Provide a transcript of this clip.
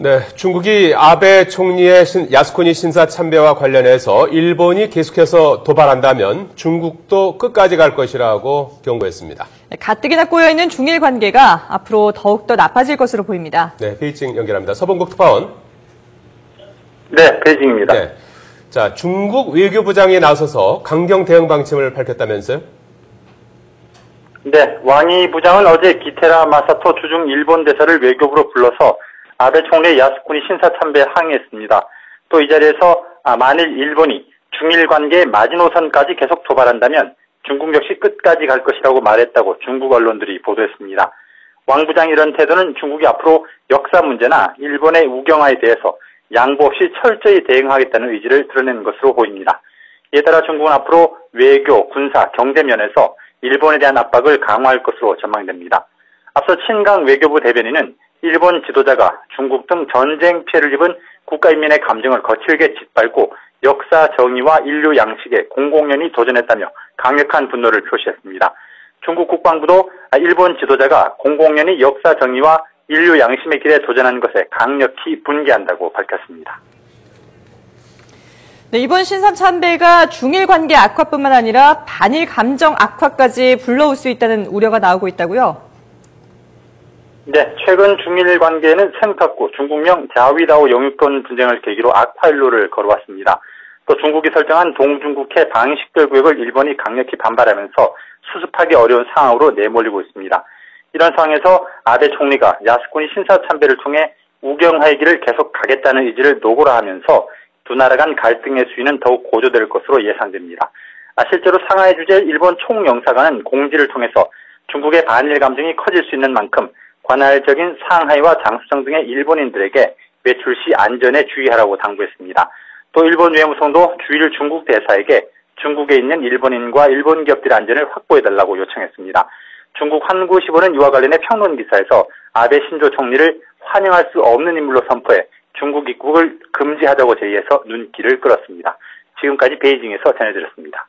네, 중국이 아베 총리의 야스쿠니 신사 참배와 관련해서 일본이 계속해서 도발한다면 중국도 끝까지 갈 것이라고 경고했습니다. 가뜩이나 꼬여있는 중일 관계가 앞으로 더욱더 나빠질 것으로 보입니다. 네, 베이징 연결합니다. 서봉국 특파원. 네, 베이징입니다. 네, 자, 중국 외교부장이 나서서 강경 대응 방침을 밝혔다면서요? 네, 왕이 부장은 어제 기테라 마사토 주중 일본 대사를 외교부로 불러서 아베 총리의 야스쿠니 신사 참배에 항의했습니다. 또 이 자리에서 만일 일본이 중일 관계의 마지노선까지 계속 도발한다면 중국 역시 끝까지 갈 것이라고 말했다고 중국 언론들이 보도했습니다. 왕 부장의 이런 태도는 중국이 앞으로 역사 문제나 일본의 우경화에 대해서 양보 없이 철저히 대응하겠다는 의지를 드러내는 것으로 보입니다. 이에 따라 중국은 앞으로 외교, 군사, 경제 면에서 일본에 대한 압박을 강화할 것으로 전망됩니다. 앞서 친강 외교부 대변인은 일본 지도자가 중국 등 전쟁 피해를 입은 국가인민의 감정을 거칠게 짓밟고 역사 정의와 인류 양식에 공공연히 도전했다며 강력한 분노를 표시했습니다. 중국 국방부도 일본 지도자가 공공연히 역사 정의와 인류 양심의 길에 도전한 것에 강력히 분개한다고 밝혔습니다. 네, 이번 신사 참배가 중일 관계 악화뿐만 아니라 반일 감정 악화까지 불러올 수 있다는 우려가 나오고 있다고요? 네, 최근 중일 관계는 센카쿠, 중국명 자위다오 영유권 분쟁을 계기로 악화일로를 걸어왔습니다. 또 중국이 설정한 동중국해 방위식별 구역을 일본이 강력히 반발하면서 수습하기 어려운 상황으로 내몰리고 있습니다. 이런 상황에서 아베 총리가 야스쿠니 신사 참배를 통해 우경화의 길을 계속 가겠다는 의지를 노골화하면서 두 나라 간 갈등의 수위는 더욱 고조될 것으로 예상됩니다. 실제로 상하이 주재 일본 총영사관은 공지를 통해서 중국의 반일 감정이 커질 수 있는 만큼 관할적인 상하이와 장수성 등의 일본인들에게 외출 시 안전에 주의하라고 당부했습니다. 또 일본 외무성도 주일 중국 대사에게 중국에 있는 일본인과 일본 기업들의 안전을 확보해달라고 요청했습니다. 중국 한국시보는 이와 관련해 평론 기사에서 아베 신조 총리를 환영할 수 없는 인물로 선포해 중국 입국을 금지하자고 제의해서 눈길을 끌었습니다. 지금까지 베이징에서 전해드렸습니다.